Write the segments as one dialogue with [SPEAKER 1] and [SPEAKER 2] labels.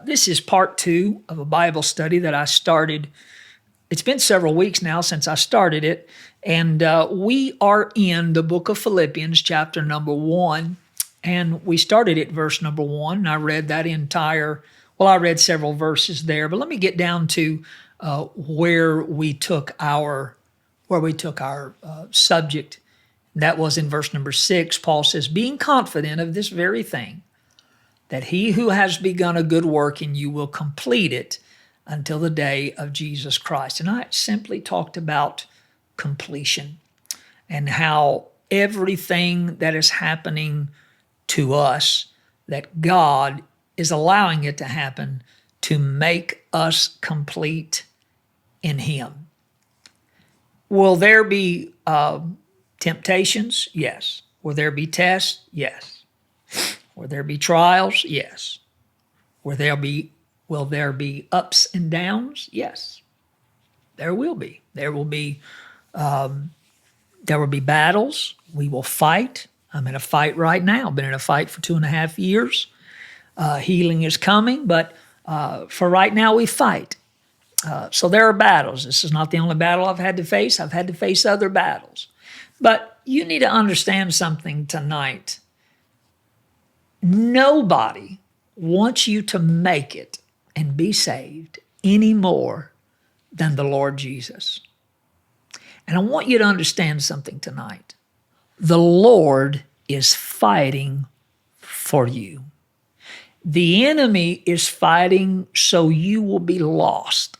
[SPEAKER 1] This is part 2 of a Bible study that I started. It's been several weeks now since I started it, and we are in the book of Philippians, chapter number 1, and we started at verse number 1. And I read that I read several verses there, but let me get down to where we took our subject. That was in verse number 6. Paul says, "Being confident of this very thing, that he who has begun a good work in you will complete it until the day of Jesus Christ." And I simply talked about completion and how everything that is happening to us, that God is allowing it to happen to make us complete in him. Will there be temptations? Yes. Will there be tests? Yes. Will there be trials? Yes. Will there be ups and downs? Yes. There will be. There will be battles. We will fight. I'm in a fight right now. I've been in a fight for 2.5 years. Healing is coming, but for right now we fight. So there are battles. This is not the only battle I've had to face. I've had to face other battles. But you need to understand something tonight. Nobody wants you to make it and be saved any more than the Lord Jesus. And I want you to understand something tonight. The Lord is fighting for you. The enemy is fighting so you will be lost.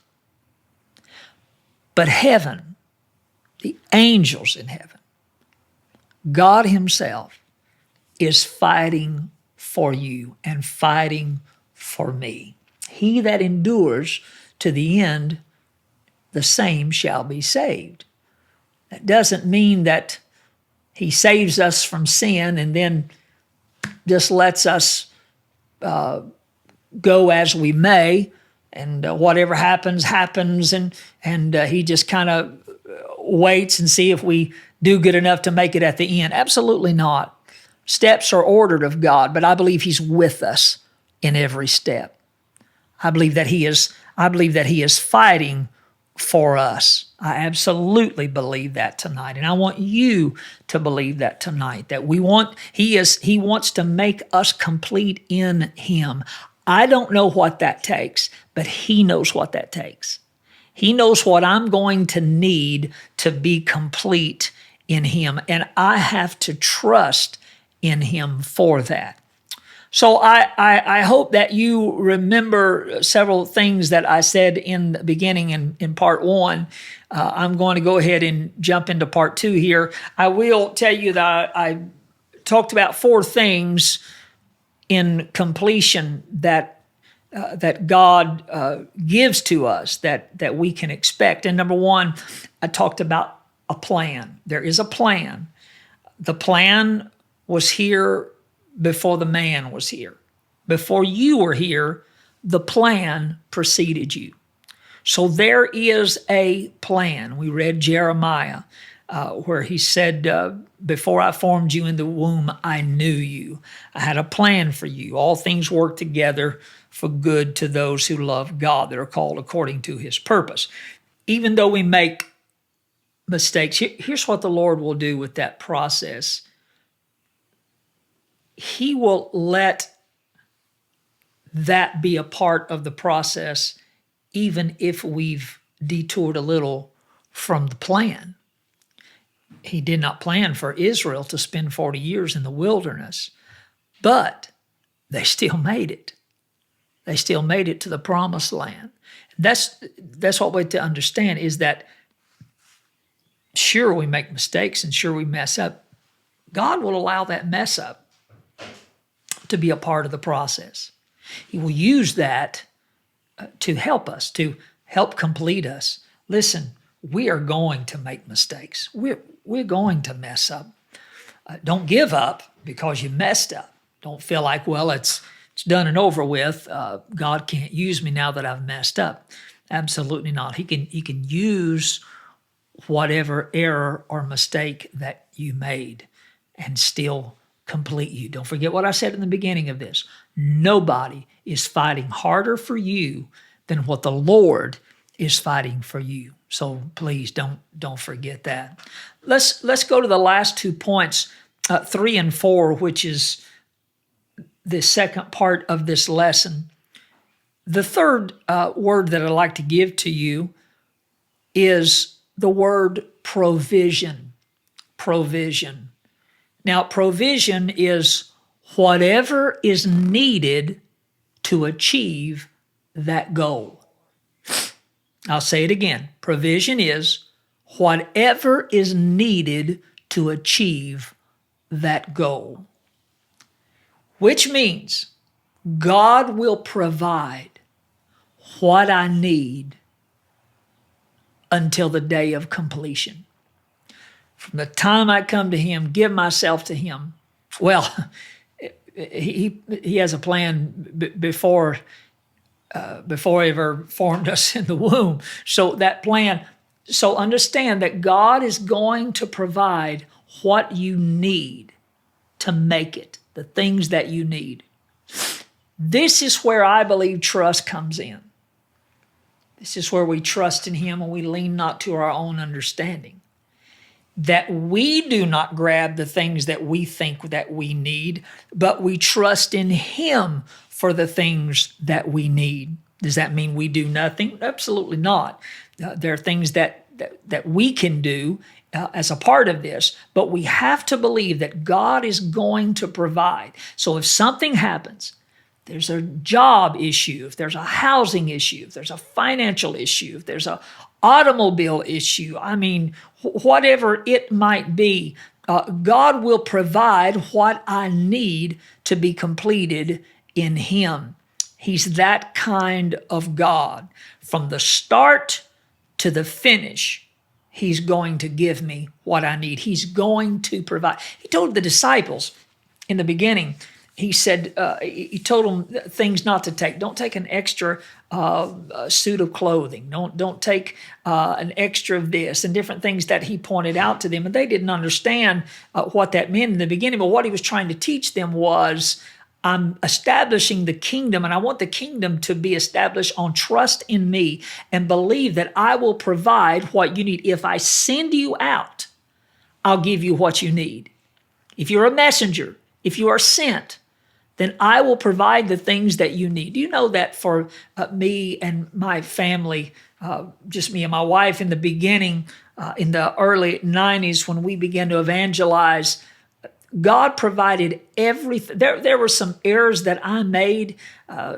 [SPEAKER 1] But heaven, the angels in heaven, God himself is fighting for you and fighting for me. He that endures to the end, the same shall be saved. That doesn't mean that he saves us from sin and then just lets us go as we may, and whatever happens, and he just kind of waits and see if we do good enough to make it at the end. Absolutely not. Steps are ordered of God, but I believe he's with us in every step. I believe that he is fighting for us. I absolutely believe that tonight. And I want you to believe that tonight, that he wants to make us complete in him. I don't know what that takes, but he knows what that takes. He knows what I'm going to need to be complete in him. And I have to trust in him for that. So I hope that you remember several things that I said in the beginning in part 1. I'm going to go ahead and jump into part 2 here. I will tell you that I talked about 4 things in completion that God gives to us that we can expect. And number 1, I talked about a plan. There is a plan. The plan was here before the man was here. Before you were here, the plan preceded you. So there is a plan. We read Jeremiah, where he said, before I formed you in the womb, I knew you. I had a plan for you. All things work together for good to those who love God, that are called according to his purpose. Even though we make mistakes, here's what the Lord will do with that process. He will let that be a part of the process, even if we've detoured a little from the plan. He did not plan for Israel to spend 40 years in the wilderness, but they still made it. They still made it to the promised land. That's what we have to understand, is that sure, we make mistakes and sure we mess up. God will allow that mess up to be a part of the process. He will use that to help us, to help complete us. Listen, we are going to make mistakes. We're going to mess up. Don't give up because you messed up. Don't feel like, well, it's done and over with. God can't use me now that I've messed up. Absolutely not. He can use whatever error or mistake that you made and still complete you. Don't forget what I said in the beginning of this. Nobody is fighting harder for you than what the Lord is fighting for you. So please don't forget that. Let's go to the last 2 points, 3 and 4, which is the second part of this lesson. The third word that I'd like to give to you is the word provision. Provision. Now, provision is whatever is needed to achieve that goal. I'll say it again. Provision is whatever is needed to achieve that goal. Which means God will provide what I need until the day of completion. From the time I come to Him, give myself to Him, well, He has a plan before He ever formed us in the womb. So that plan, so understand that God is going to provide what you need to make it, the things that you need. This is where I believe trust comes in. This is where we trust in Him and we lean not to our own understanding. That we do not grab the things that we think that we need, but we trust in Him for the things that we need. Does that mean we do nothing? Absolutely not. There are things that we can do as a part of this, but we have to believe that God is going to provide. So if something happens, there's a job issue, if there's a housing issue, if there's a financial issue, if there's an automobile issue, I mean, whatever it might be, God will provide what I need to be completed in Him. He's that kind of God. From the start to the finish, He's going to give me what I need. He's going to provide. He told the disciples in the beginning, He said, He told them things not to take. Don't take an extra suit of clothing. Don't take an extra of this and different things that He pointed out to them. And they didn't understand what that meant in the beginning. But what He was trying to teach them was, I'm establishing the kingdom, and I want the kingdom to be established on trust in me and believe that I will provide what you need. If I send you out, I'll give you what you need. If you're a messenger, if you are sent, then I will provide the things that you need. Do you know that for me and my family, just me and my wife in the beginning, in the early 90s when we began to evangelize, God provided everything. There were some errors that I made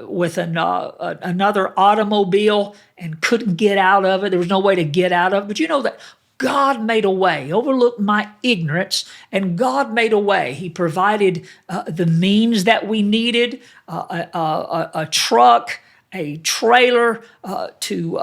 [SPEAKER 1] with another automobile and couldn't get out of it. There was no way to get out of it. But you know that God made a way, overlooked my ignorance, and God made a way. He provided the means that we needed, a truck, a trailer to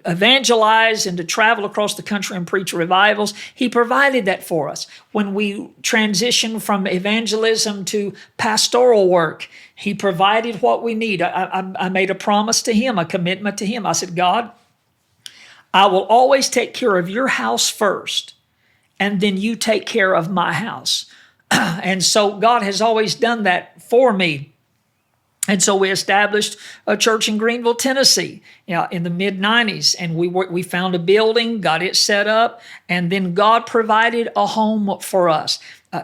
[SPEAKER 1] evangelize and to travel across the country and preach revivals. He provided that for us. When we transitioned from evangelism to pastoral work, He provided what we need. I made a promise to Him, a commitment to Him. I said, God, I will always take care of your house first, and then you take care of my house. And so God has always done that for me. And so we established a church in Greenville, Tennessee, in the mid-90s. And we found a building, got it set up, and then God provided a home for us.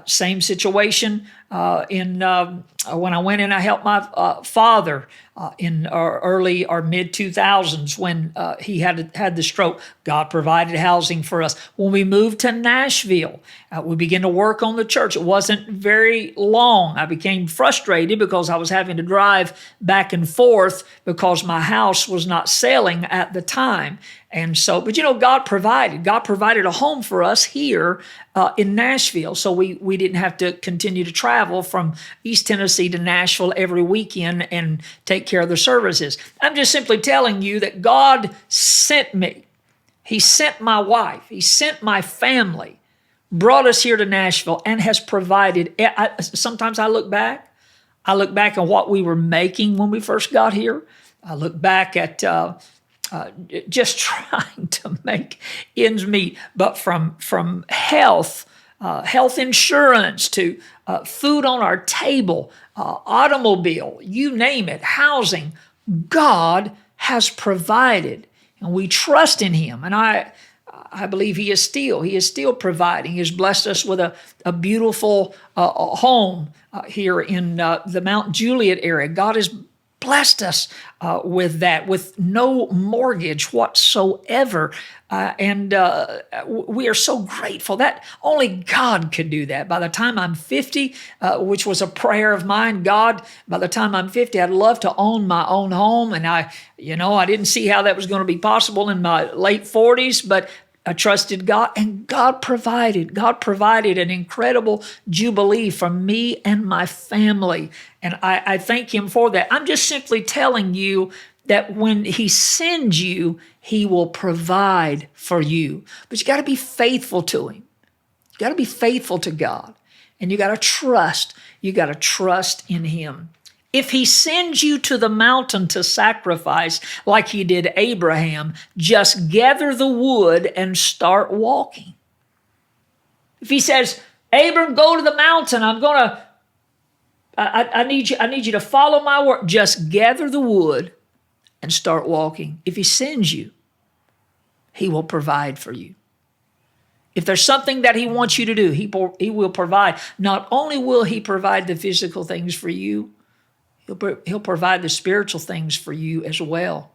[SPEAKER 1] Same situation when I went in, I helped my father in early or mid-2000s when he had the stroke. God provided housing for us. When we moved to Nashville, we began to work on the church. It wasn't very long. I became frustrated because I was having to drive back and forth because my house was not selling at the time. And so, but God provided. God provided a home for us here in Nashville. So we didn't have to continue to travel from East Tennessee to Nashville every weekend and take care of the services. I'm just simply telling you that God sent me. He sent my wife. He sent my family, brought us here to Nashville, and has provided. Sometimes I look back at what we were making when we first got here. I look back at just trying to make ends meet, but from health insurance to food on our table, automobile, you name it, housing, God has provided, and we trust in Him. And I believe He is still providing. He has blessed us with a beautiful home here in the Mount Juliet area. God has blessed us with that, with no mortgage whatsoever. And we are so grateful that only God could do that. By the time I'm 50, which was a prayer of mine, God, by the time I'm 50, I'd love to own my own home. And I didn't see how that was going to be possible in my late 40s, but I trusted God, and God provided. God provided an incredible jubilee for me and my family, and I thank Him for that. I'm just simply telling you that when He sends you, He will provide for you. But you got to be faithful to Him. You got to be faithful to God, and you got to trust. You got to trust in Him. If He sends you to the mountain to sacrifice like He did Abraham, just gather the wood and start walking. If He says, Abram, go to the mountain, I need you to follow my word. Just gather the wood and start walking. If He sends you, He will provide for you. If there's something that He wants you to do, He will provide. Not only will He provide the physical things for you, He'll provide the spiritual things for you as well.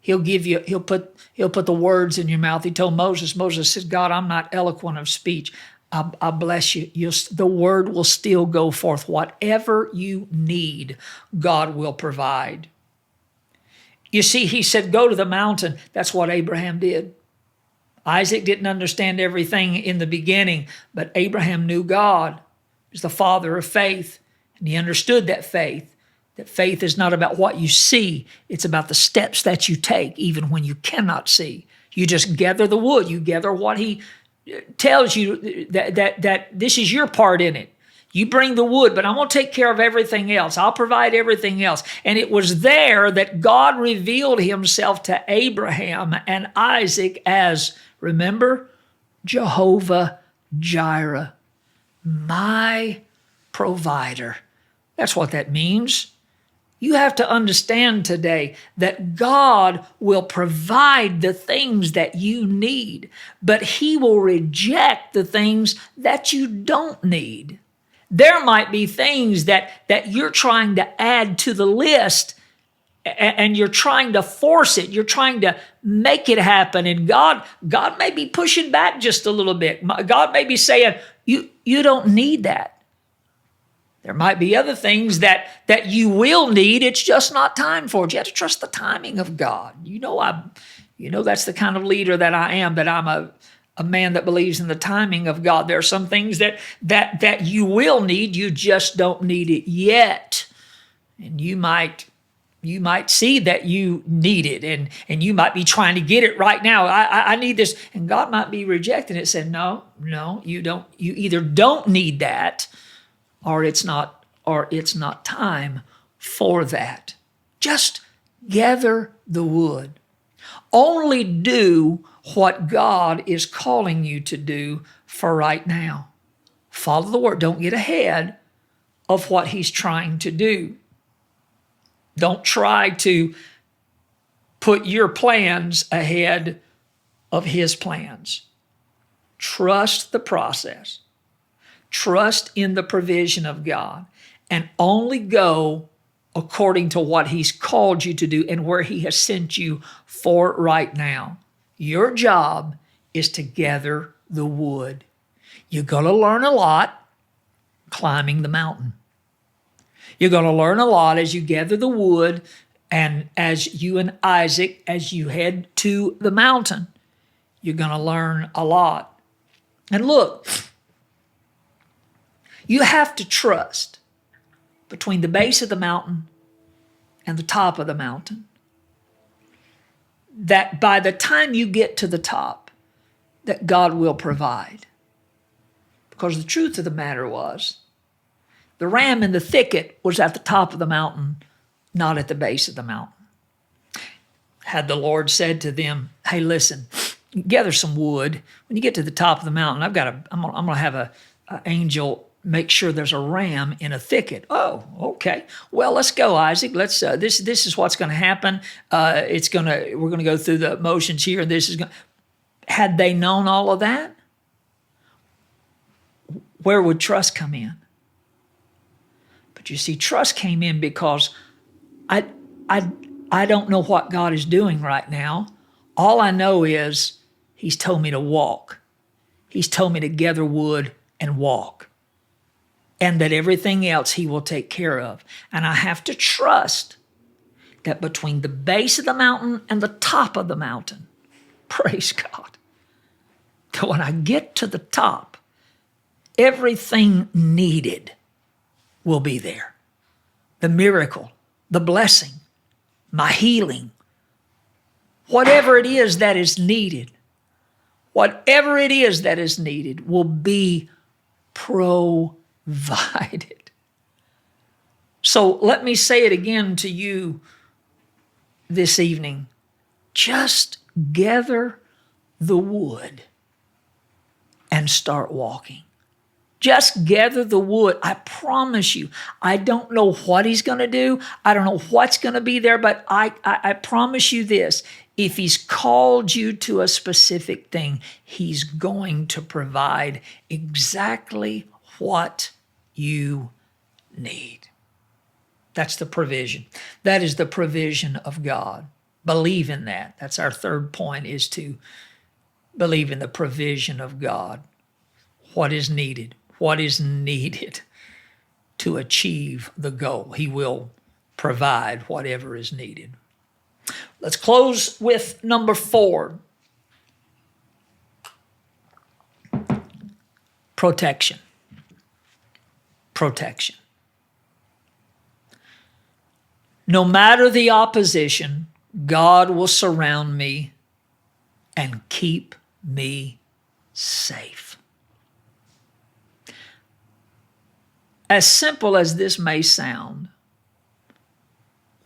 [SPEAKER 1] He'll put the words in your mouth. He told Moses said, God, I'm not eloquent of speech. I bless you. The word will still go forth. Whatever you need, God will provide. You see, He said, go to the mountain. That's what Abraham did. Isaac didn't understand everything in the beginning, but Abraham knew God. He was the father of faith, and he understood that faith. That faith is not about what you see. It's about the steps that you take, even when you cannot see. You just gather the wood. You gather what He tells you that this is your part in it. You bring the wood, but I'm going to take care of everything else. I'll provide everything else. And it was there that God revealed Himself to Abraham and Isaac as, remember, Jehovah Jireh, my provider. That's what that means. You have to understand today that God will provide the things that you need, but He will reject the things that you don't need. There might be things that you're trying to add to the list, and you're trying to force it. You're trying to make it happen, and God may be pushing back just a little bit. God may be saying, you don't need that. There might be other things that you will need. It's just not time for it. You have to trust the timing of God. That's the kind of leader that I am, that I'm a man that believes in the timing of God. There are some things that you will need. You just don't need it yet. And you might see that you need it, and you might be trying to get it right now. I need this. And God might be rejecting it, saying, no, you don't. You either don't need that, or it's not time for that. Just gather the wood. Only do what God is calling you to do for right now. Follow the word. Don't get ahead of what He's trying to do. Don't try to put your plans ahead of His plans. Trust the process. Trust in the provision of God, and only go according to what He's called you to do and where He has sent you for right now. Your job is to gather the wood. You're going to learn a lot climbing the mountain. You're going to learn a lot as you gather the wood And as you and Isaac, as you head to the mountain, you're going to learn a lot. And look, you have to trust between the base of the mountain and the top of the mountain that by the time you get to the top, that God will provide. Because the truth of the matter was, the ram in the thicket was at the top of the mountain, not at the base of the mountain. Had the Lord said to them, hey, listen, gather some wood. When you get to the top of the mountain, I'm going to have an angel make sure there's a ram in a thicket. Oh, okay. Well, let's go, Isaac. Let's. This is what's going to happen. We're going to go through the motions here. This is going. Had they known all of that, where would trust come in? But you see, trust came in because I don't know what God is doing right now. All I know is He's told me to walk. He's told me to gather wood and walk. And that everything else He will take care of. And I have to trust that between the base of the mountain and the top of the mountain, praise God, that when I get to the top, everything needed will be there. The miracle, the blessing, my healing, whatever it is that is needed, whatever it is that is needed will be provided. So let me say it again to you this evening. Just gather the wood and start walking. Just gather the wood. I promise you, I don't know what He's going to do. I don't know what's going to be there, but I promise you this. If He's called you to a specific thing, He's going to provide exactly what you need. That's the provision. That is the provision of God. Believe in that. That's our third point, is to believe in the provision of God. What is needed? What is needed to achieve the goal? He will provide whatever is needed. Let's close with number 4. Protection. Protection. No matter the opposition, God will surround me and keep me safe. As simple as this may sound,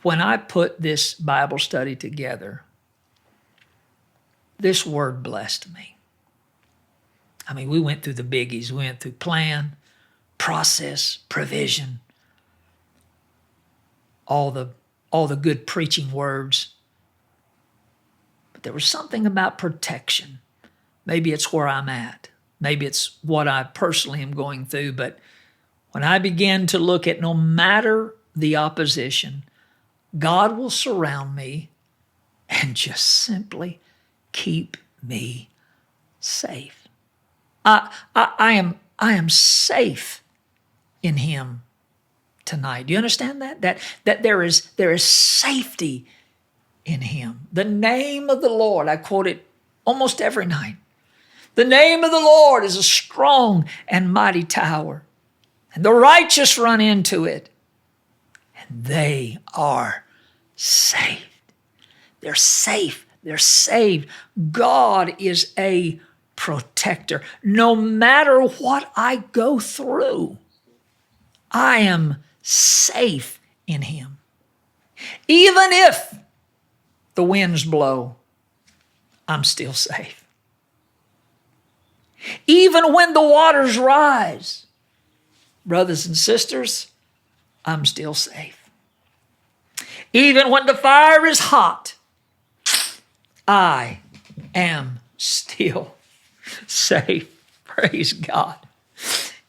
[SPEAKER 1] when I put this Bible study together, this word blessed me. I mean, we went through the biggies. We went through plan, process, provision, all the good preaching words. But there was something about protection. Maybe it's where I'm at. Maybe it's what I personally am going through. But when I begin to look at no matter the opposition, God will surround me and just simply keep me safe. I am safe in Him tonight. Do you understand that? That there is safety in Him. The name of the Lord, I quote it almost every night. The name of the Lord is a strong and mighty tower, and the righteous run into it, and they are saved. They're safe. They're saved. God is a protector. No matter what I go through, I am safe in Him. Even if the winds blow, I'm still safe. Even when the waters rise, brothers and sisters, I'm still safe. Even when the fire is hot, I am still safe. Praise God.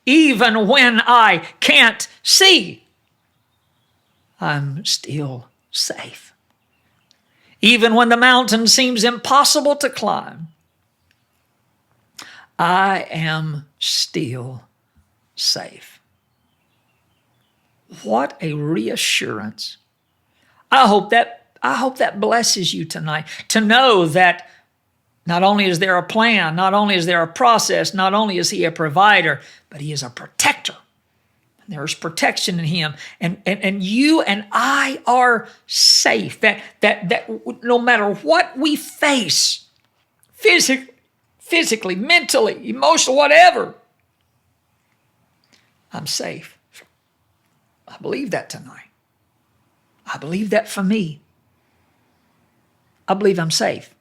[SPEAKER 1] Even when I can't see, I'm still safe. Even when the mountain seems impossible to climb, I am still safe. What a reassurance. I hope that blesses you tonight, to know that not only is there a plan, not only is there a process, not only is he a provider, but he is a protector. And there is protection in him. And you and I are safe. That no matter what we face, physically, mentally, emotionally, whatever, I'm safe. I believe that tonight. I believe that for me. I believe I'm safe.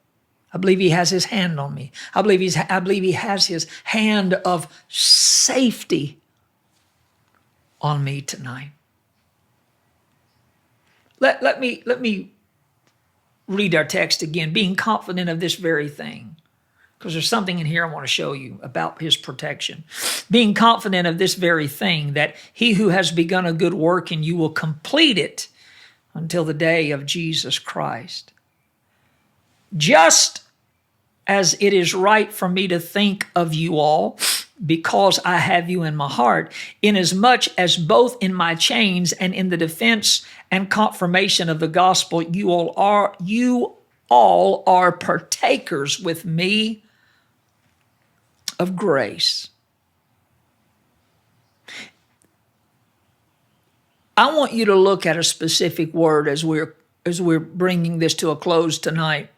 [SPEAKER 1] I believe he has his hand on me. I believe he has his hand of safety on me tonight. Let me read our text again, being confident of this very thing, because there's something in here I want to show you about his protection. Being confident of this very thing, that he who has begun a good work in you will complete it until the day of Jesus Christ. Just as it is right for me to think of you all, because I have you in my heart, inasmuch as both in my chains and in the defense and confirmation of the gospel, you all are partakers with me of grace. I want you to look at a specific word as we're bringing this to a close tonight.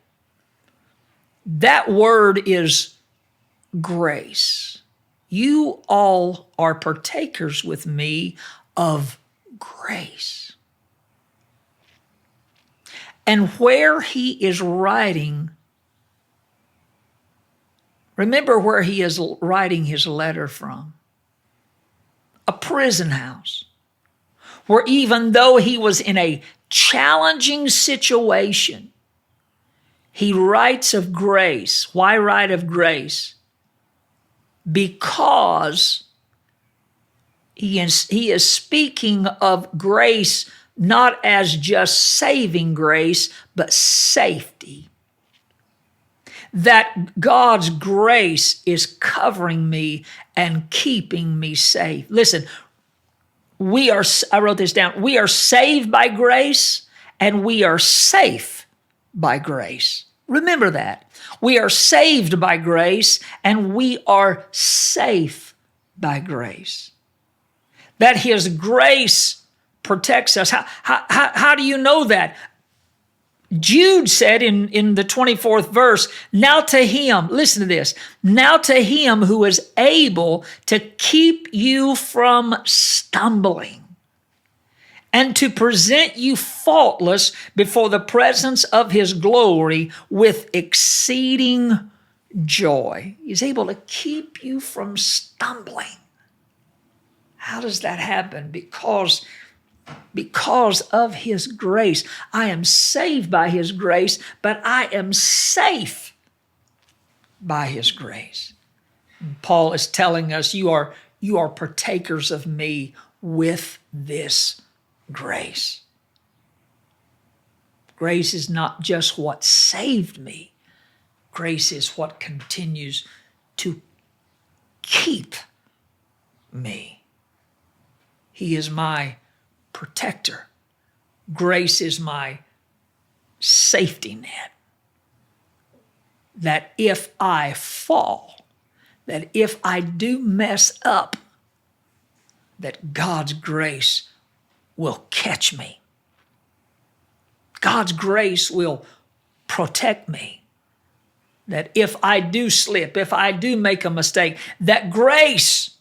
[SPEAKER 1] That word is grace. You all are partakers with me of grace. And where he is writing, remember where he is writing his letter from. A prison house, where even though he was in a challenging situation, he writes of grace. Why write of grace? Because he is speaking of grace not as just saving grace, but safety. That God's grace is covering me and keeping me safe. Listen, I wrote this down. We are saved by grace and we are safe by grace. Remember that. We are saved by grace and we are safe by grace. That his grace protects us. How do you know that? Jude said in the 24th verse, now to him, listen to this, now to him who is able to keep you from stumbling and to present you faultless before the presence of his glory with exceeding joy. He's able to keep you from stumbling. How does that happen? Because of his grace. I am saved by his grace, but I am safe by his grace. And Paul is telling us, you are partakers of me with this grace. Grace is not just what saved me. Grace is what continues to keep me. He is my protector. Grace is my safety net. That if I fall, that if I do mess up, that God's grace will catch me. God's grace will protect me. That if I do slip, if I do make a mistake, that grace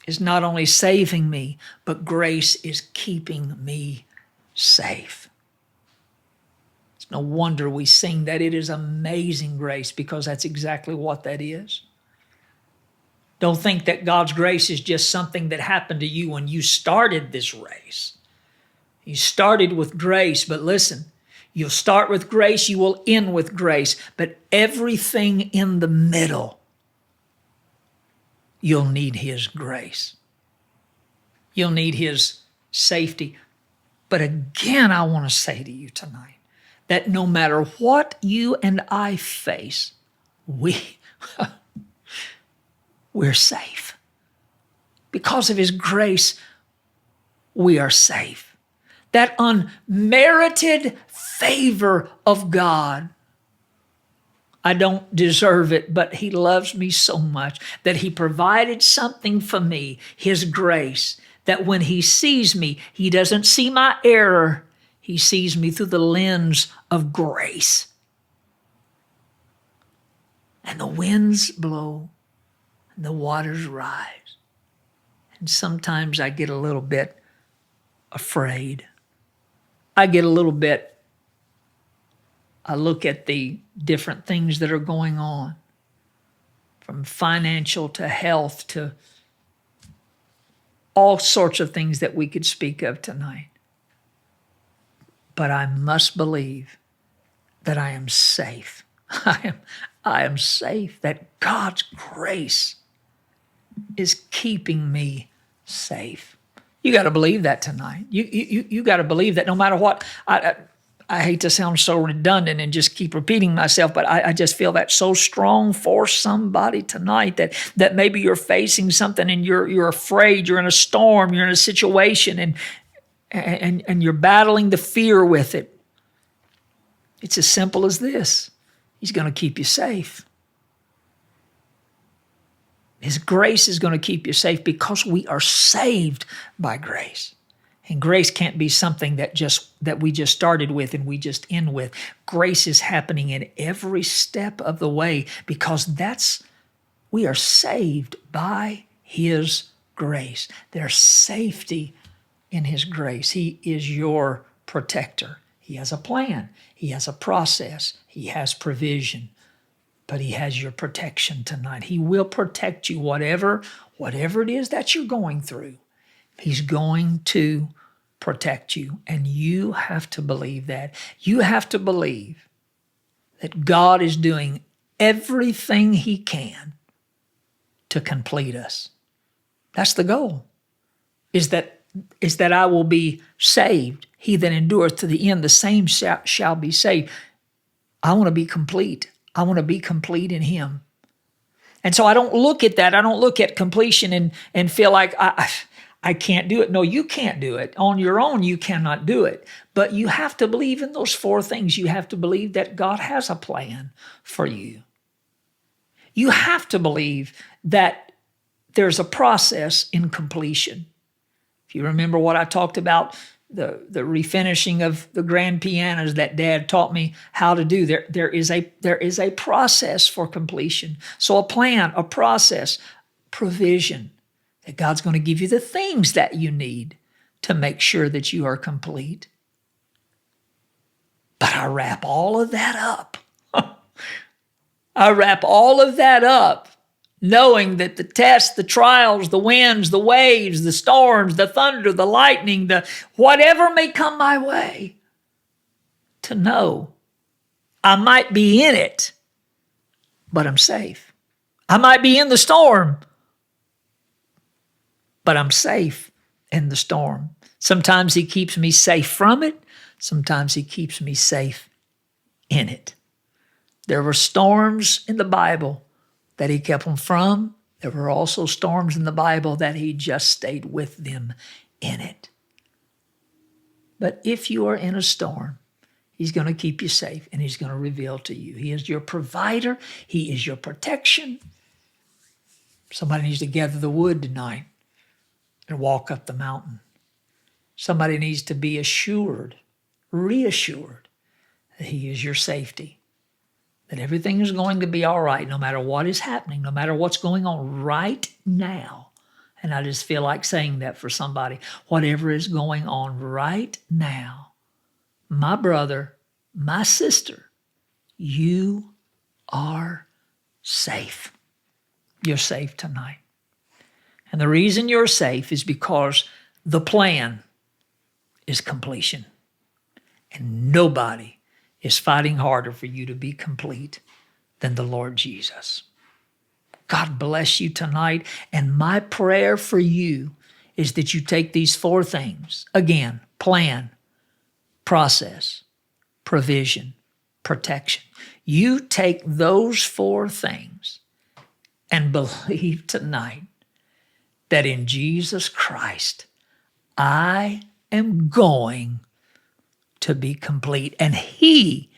[SPEAKER 1] is not only saving me, but grace is keeping me safe. It's no wonder we sing that it is amazing grace, because that's exactly what that is. Don't think that God's grace is just something that happened to you when you started this race. You started with grace, but listen, you'll start with grace, you will end with grace, but everything in the middle, you'll need his grace. You'll need his safety. But again, I want to say to you tonight that no matter what you and I face, we're safe. Because of his grace, we are safe. that unmerited favor of God. I don't deserve it, but he loves me so much that he provided something for me, his grace, that when he sees me, he doesn't see my error. He sees me through the lens of grace. And the winds blow and the waters rise. And sometimes I get a little bit afraid. I look at the different things that are going on, from financial to health to all sorts of things that we could speak of tonight. But I must believe that I am safe. I am safe, that God's grace is keeping me safe. You got to believe that tonight. You got to believe that no matter what. I hate to sound so redundant and just keep repeating myself, but I just feel that so strong for somebody tonight that maybe you're facing something and you're afraid, you're in a storm, you're in a situation, and you're battling the fear with it. It's as simple as this. He's going to keep you safe. His grace is going to keep you safe because we are saved by grace. And grace can't be something that we just started with and we just end with. Grace is happening in every step of the way because we are saved by his grace. There's safety in his grace. He is your protector. He has a plan. He has a process. He has provision. But he has your protection tonight. He will protect you, whatever it is that you're going through. He's going to protect you, and you have to believe that. You have to believe that God is doing everything he can to complete us. That's the goal, is that I will be saved. He that endureth to the end, the same shall be saved. I want to be complete. I want to be complete in him. And so I don't look at that. I don't look at completion and feel like I can't do it. No, you can't do it. On your own, you cannot do it. But you have to believe in those four things. You have to believe that God has a plan for you. You have to believe that there's a process in completion. If you remember what I talked about, the refinishing of the grand pianos that Dad taught me how to do, there is a process for completion. So a plan, a process, provision. That God's going to give you the things that you need to make sure that you are complete. But I wrap all of that up. I wrap all of that up knowing that the tests, the trials, the winds, the waves, the storms, the thunder, the lightning, the whatever may come my way, to know I might be in it, but I'm safe. I might be in the storm, but I'm safe in the storm. Sometimes he keeps me safe from it. Sometimes he keeps me safe in it. There were storms in the Bible that he kept them from. There were also storms in the Bible that he just stayed with them in it. But if you are in a storm, he's going to keep you safe and he's going to reveal to you. He is your provider. He is your protection. Somebody needs to gather the wood tonight and walk up the mountain. Somebody needs to be reassured that he is your safety, that everything is going to be all right no matter what is happening, no matter what's going on right now. And I just feel like saying that for somebody. Whatever is going on right now, my brother, my sister, you are safe. You're safe tonight. And the reason you're safe is because the plan is completion. And nobody is fighting harder for you to be complete than the Lord Jesus. God bless you tonight. And my prayer for you is that you take these four things. Again, plan, process, provision, protection. You take those four things and believe tonight that in Jesus Christ, I am going to be complete. And he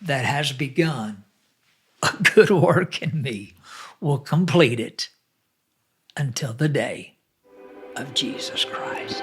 [SPEAKER 1] that has begun a good work in me will complete it until the day of Jesus Christ.